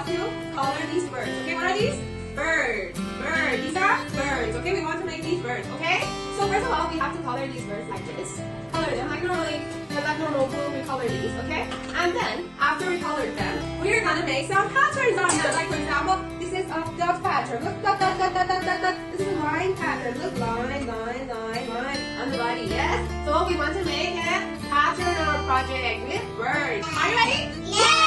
have to color these birds. Okay, what are these? Birds. Birds. These are birds. Okay, we want to make these birds. Okay? So first of all, we have to color these birds like this. Color them like normally. Like normal blue, we color these. Okay? And then after we colored them, we're gonna make some patterns on them. Like for example, this is a dot pattern. Look, dot, dot, dot, dot, dot, dot, dot. This is a line pattern. Look, line, line, line, line on the body. Yes? So we want to make a pattern or project with birds. Are you ready? Yeah!